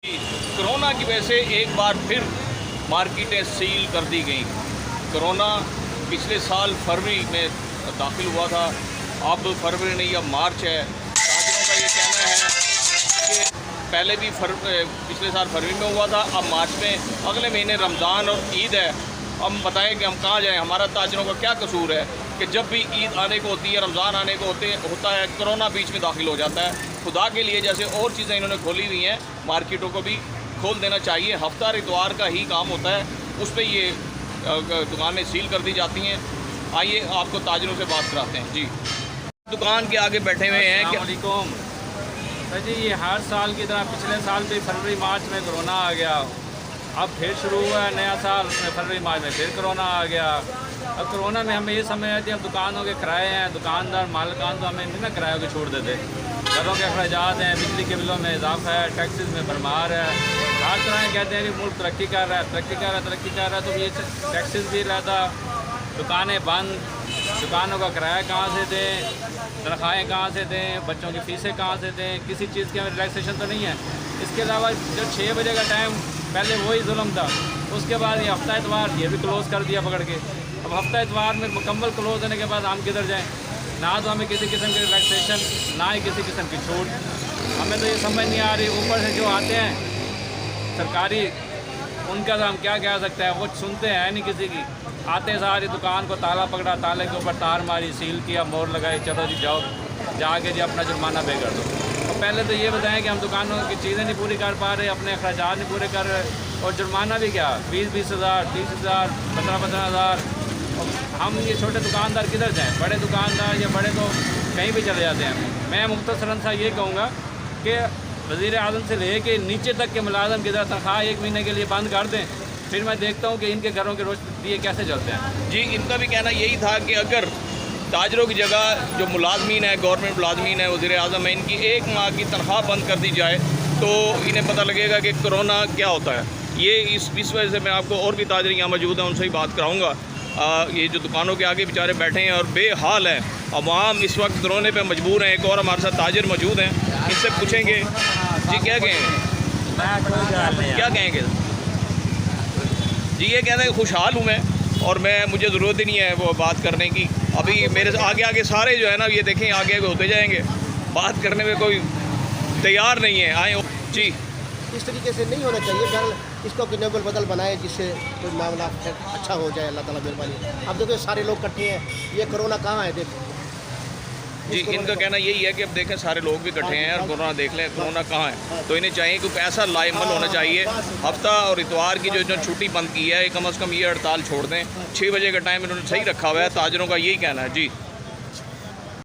Corona की वजह से एक बार फिर मार्केटें सील कर दी गई। कोरोना पिछले साल फरवरी में दाखिल हुआ था, अब फरवरी नहीं अब मार्च है। ताजिरों का ये कहना है कि पहले भी पिछले साल फरवरी में हुआ था, अब मार्च में। अगले महीने रमज़ान और ईद है। हम बताएं कि हम कहाँ जाएं, हमारा ताजिरों का क्या कसूर है कि जब भी ईद आने को होती है, रमज़ान आने को होता है, कोरोना बीच में दाखिल हो जाता है। खुदा के लिए जैसे और चीज़ें इन्होंने खोली हुई हैं, मार्केटों को भी खोल देना चाहिए। हफ्ता इतवार का ही काम होता है, उस पर ये दुकानें सील कर दी जाती हैं। आइए आपको ताजिरों से बात कराते हैं। जी, दुकान के आगे बैठे हुए हैं। क्या सर जी, ये हर साल की तरह पिछले साल भी फरवरी मार्च में कोरोना आ गया, अब फिर शुरू हुआ है नया साल, फरवरी मार्च में फिर कोरोना आ गया। अब कोरोना में हमें ये समझ आती है, अब दुकानों के किराए हैं, दुकानदार मालिकान तो हमें नहीं ना किराए की छूट देते। घरों के अखराजात हैं, बिजली के बिलों में इजाफा है, टैक्सेस में भरमार है। हर तरह कहते हैं कि मुल्क तरक्की कर रहा है, तरक्की कर रहा है, तो ये टैक्सेस भी रहता, दुकानें बंद, दुकानों का किराया कहाँ से दें, तनख्वाहें कहाँ से दें, बच्चों की फ़ीसें कहाँ से दें, किसी चीज़ की हमें रिलैक्सेशन तो नहीं है। इसके अलावा जो 6 बजे का टाइम पहले वही जुल्म था, उसके बाद ये हफ्ता इतवार ये भी क्लोज़ कर दिया पकड़ के। अब हफ्ता इतवार में मुकम्मल क्लोज़ होने के बाद हम किधर जाएँ? ना तो हमें किसी किस्म की रिलैक्सेशन, ना ही किसी किस्म की छूट। हमें तो ये समझ नहीं आ रही। ऊपर से जो आते हैं सरकारी, उनका तो हम क्या कह सकते हैं, वो सुनते हैं नहीं किसी की। आते सारी दुकान को ताला पकड़ा, ताले के ऊपर तार मारी, सील किया, मोहर लगाई, चलो जी जाओ, जाके जी अपना जुर्माना पे कर दो। और पहले तो ये बताएं कि हम दुकानों की चीज़ें नहीं पूरी कर पा रहे, अपने अखराजात नहीं पूरे कर रहे, और जुर्माना भी क्या 20-20 हज़ार, 30 हज़ार, 15-15 हज़ार। हम ये छोटे दुकानदार किधर जाएँ? बड़े दुकानदार या बड़े तो कहीं भी चले जाते हैं। मैं मुख्तसरन सा ये कहूँगा कि वज़ीर आज़म से ले के नीचे तक के मुलाज़म की तरह तनख्वाह 1 महीने के लिए बंद कर दें, फिर मैं देखता हूँ कि इनके घरों के रोज दिए कैसे चलते हैं। जी, इनका भी कहना यही था कि अगर ताजरों की जगह जो मुलाजमीन है, गवर्नमेंट मुलाजमीन है, वज़ीर आज़म है, इनकी 1 माह की तनख्वाह बंद कर दी जाए तो इन्हें पता लगेगा कि कोरोना क्या होता है। ये इस वजह से मैं आपको और भी ताजर यहाँ मौजूद हैं, उनसे ही बात कराऊँगा। ये जो दुकानों के आगे बेचारे बैठे हैं और बेहाल हैं, अवाम इस वक्त रोने पे मजबूर हैं। एक और हमारे साथ ताजर मौजूद हैं, इनसे पूछेंगे जी क्या कहेंगे, क्या कहेंगे जी? ये कहते हैं खुशहाल हूँ मैं, और मुझे ज़रूरत ही नहीं है वो बात करने की। अभी मेरे आगे सारे जो है ना, ये देखें आगे होते जाएंगे, बात करने में कोई तैयार नहीं है। आए जी, इस तरीके से नहीं होना चाहिए। बहरहाल इसको कि नबल बदल बनाए जिससे कोई मामला अच्छा हो जाए, अल्लाह ताला मेहरबानी। अब देखो सारे लोग इकट्ठे हैं, ये कोरोना कहाँ है देखो जी। इनका कहना यही है कि अब देखें सारे लोग भी इकट्ठे हैं और कोरोना देख लें कोरोना कहाँ है, तो इन्हें चाहिए कि ऐसा लाइमल होना चाहिए। हफ्ता और इतवार की जो छुट्टी बंद की है, कम से कम ये हड़ताल छोड़ दें। 6 बजे का टाइम इन्होंने सही रखा हुआ है, ताजरों का यही कहना है जी।